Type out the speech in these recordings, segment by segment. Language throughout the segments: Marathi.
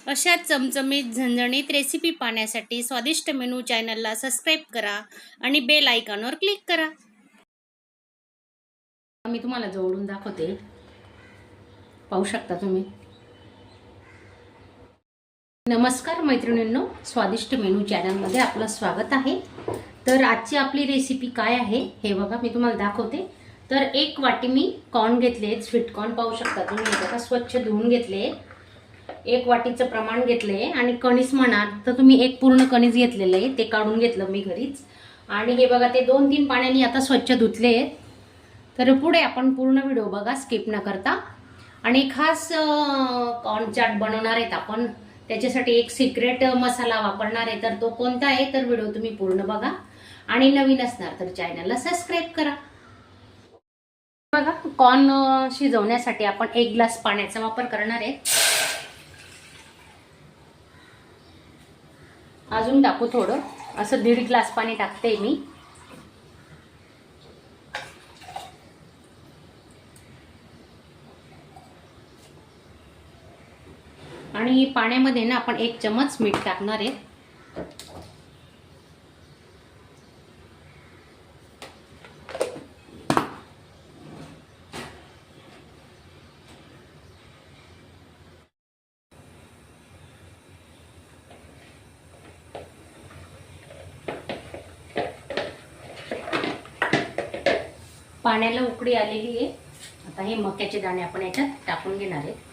अशा चमचमीत झणझणीत रेसिपी पाहण्यासाठी स्वादिष्ट मेनू चॅनलला सबस्क्राईब करा आणि बेल आयकॉनवर क्लिक करा. मी तुम्हाला जवळून दाखवते, पाहू शकता तुम्ही. नमस्कार मैत्रिणींनो, स्वादिष्ट मेनू चॅनलमध्ये आपलं स्वागत आहे. तर आजची आपली रेसिपी काय आहे हे बघा, मी तुम्हाला दाखवते. तर एक वाटी मी कॉर्न घेतले, स्वीट कॉर्न पाहू शकता तुम्ही. बघा, स्वच्छ धुवून घेतले. एक वाटीचं प्रमाण घेतले आणि कणीस म्हणाल तर तुम्ही एक पूर्ण कणीस घेतलेलं आहे, ते काढून घेतलं मी घरीच. आणि हे बघा, ते 2-3 पाण्याने आता स्वच्छ धुतले. तर पुढे आपण पूर्ण व्हिडिओ बघा स्किप न करता. आणि खास कॉर्न चाट बनवणार आहेत आपण, त्याच्यासाठी एक सिक्रेट मसाला वापरणार आहे. तर तो कोणता आहे तर व्हिडिओ तुम्ही पूर्ण बघा. आणि नवीन असणार तर चॅनलला सबस्क्राईब करा. बघा, कॉर्न शिजवण्यासाठी आपण 1 ग्लास पाण्याचा वापर करणार आहे. अजून टाकू थोडं, असं 1.5 ग्लास पाणी टाकते मी. आणि पाण्यामध्ये ना आपण 1 चमच मीठ टाकणार आहे. पाण्याला उकळी आलेली आहे. आता हे मक्याचे दाणे आपण याच्यात टाकून घेणार आहे.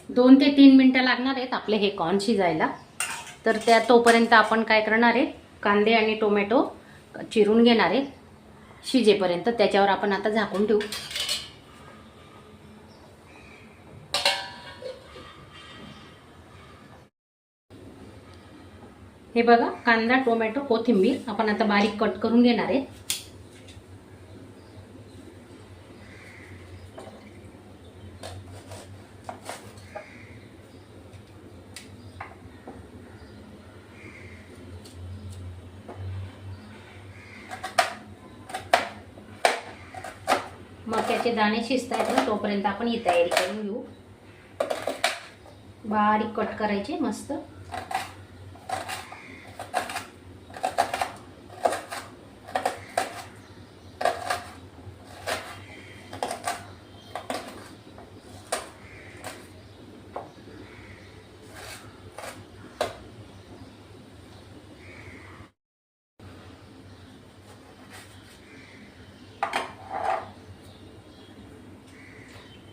दोन ते 3 मिनिटं लागणार आहेत आपले हे कॉर्न शिजायला. तर त्या तोपर्यंत आपण काय करणार आहे, कांदे आणि टोमॅटो चिरून घेणार आहे शिजेपर्यंत. त्याच्यावर आपण आता झाकून ठेवू. हे बघा, कांदा, टोमॅटो, कोथिंबीर आपण आता बारीक कट करून घेणार आहे. मक्याचे दाणे शिजतायत तोपर्यंत आपण ही तयारी करून घेऊ. बारीक कट करायचे मस्त.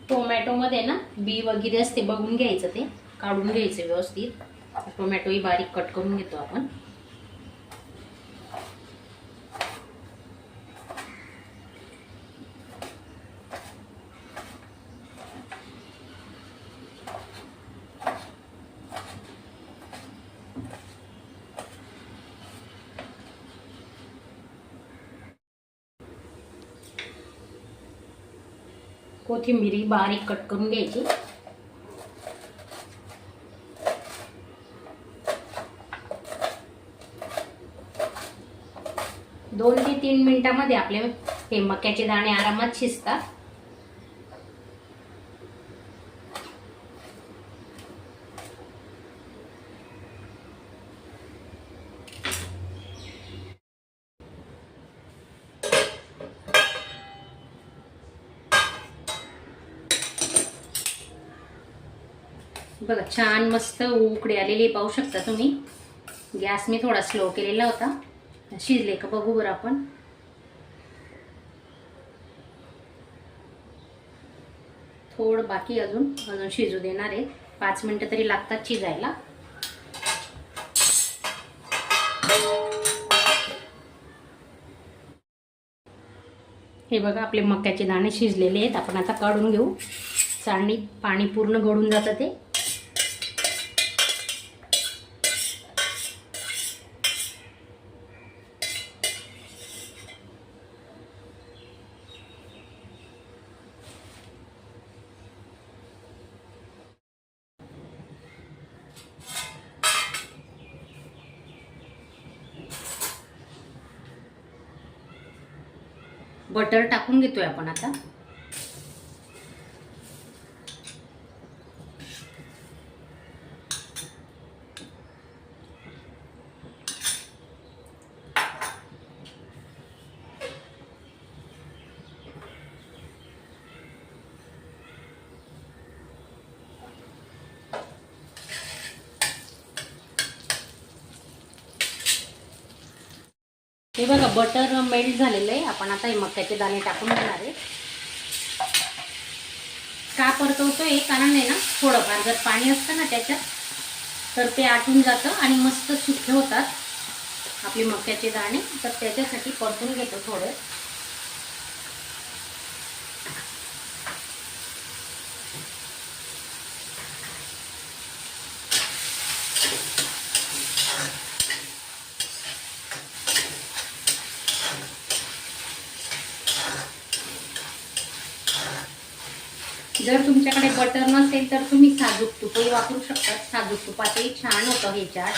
टोमॅटोमध्ये ना बी वगैरे असते, बघून घ्यायचं, ते काढून घ्यायचं व्यवस्थित. टोमॅटोही बारीक कट करून घेतो आपण. कोथिंबीर बारीक कट करून घ्यायची. दोन ते 3 मिनिटांमध्ये आपले हे मक्याचे दाणे आरामात शिजतात. बघा, छान मस्त उकळी आलेली पाहू शकता तुम्ही. गॅस मी थोडा स्लो केलेला होता. शिजले का बघू बरं आपण. थोडं बाकी, अजून शिजू देणार आहे. 5 मिनिटं तरी लागतात शिजायला. हे बघा, आपले मक्याचे दाणे शिजलेले आहेत. आपण आता काढून घेऊ. चाळणीत पाणी पूर्ण गळून जातं ते. बटर टाकून घेतोय आपण आता. हे बघा बटर मेल्ट झालेलं आहे. आपण आता हे मक्याचे दाणे टाकून घेणार आहे. का परतवतोय कारण आहे ना, थोडंफार जर पाणी असतं ना त्याच्यात तर ते आटून जातं आणि मस्त सुके होतात आपले मक्याचे दाणे. तर त्याच्यासाठी परतून घेतो थोडं. जर तुमच्याकडे बटर नसेल तर तुम्ही साजूक तुपही वापरू शकता. साजूक तुपाचंही छान होतं हे चाट.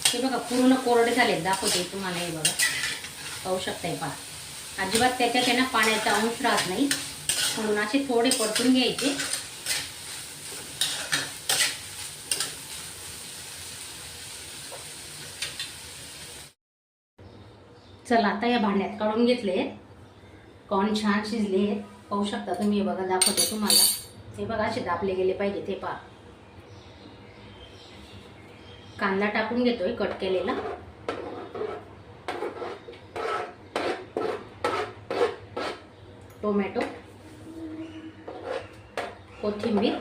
हे बघा पूर्ण कोरडे झाले. दाखवते तुम्हाला. हे बघा पाहू शकता. पहा अजिबात त्याच्यात त्यांना पाण्याचा अंश राहत नाही. म्हणून असे थोडे परतून घ्यायचे. चला आता या भांड्यात काढून घेतले. कॉर्न छान शिजले. पाहू शकता तुम्ही. हे बघा दाखवते तुम्हाला. हे बघा असे दाबले गेले पाहिजे. ते पहा. कांदा टाकून घेतोय कट केलेला. टोमॅटो, कोथिंबीर,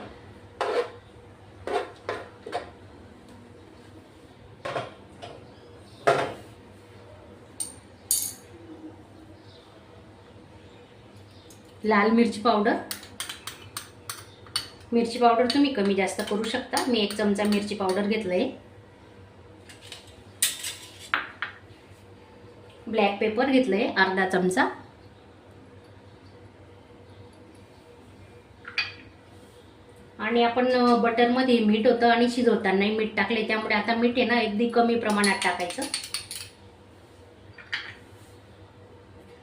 लाल मिरची पावडर. मिरची पावडर तुम्ही कमी जास्त करू शकता. मी 1 चमचा मिरची पावडर घेतलंय. ब्लॅक पेपर घेतलंय अर्धा चमचा. आणि आपण बटरमध्ये मीठ होतं आणि शिजवतानाही मीठ टाकले, त्यामुळे आता मीठ आहे ना अगदी कमी प्रमाणात टाकायचं.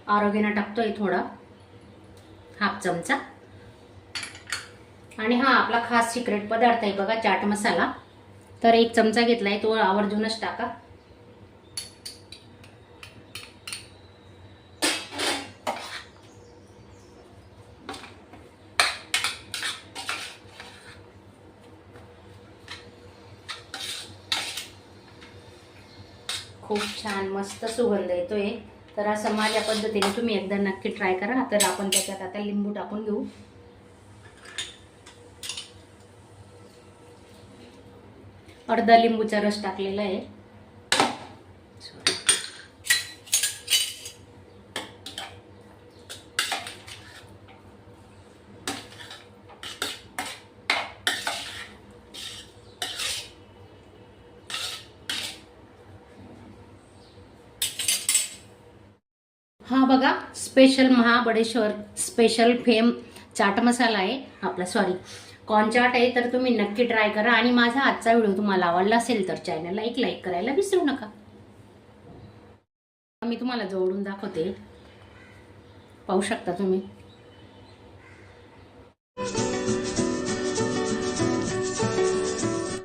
ऑरिगॅनो टाकतोय थोडा, 1/2 चमचा. आणि हा आपला खास सिक्रेट पदार्थ आहे बघा, चाट मसाला. तर 1 चमचा घेतलाय. तो आवर्जूनच टाका. खूप छान मस्त सुगंध येतोय. तर असं माझ्या पद्धतीने तुम्ही एकदा नक्की ट्राय करा. तर आपण त्याच्यात आता लिंबू टाकून घेऊ. अर्धा लिंबूचा रस टाकलेला आहे. हा बघा special Mahabaleshwar special fame chaat masala आहे आपला. सॉरी, कॉर्न चाट आहे. तर तुम्ही नक्की ट्राय करा. आणि माझा आजचा व्हिडिओ तुम्हाला आवडला असेल तर चॅनलला एक लाईक करायला विसरू नका. मी तुम्हाला जवळून दाखवते. पाहू शकता तुम्ही.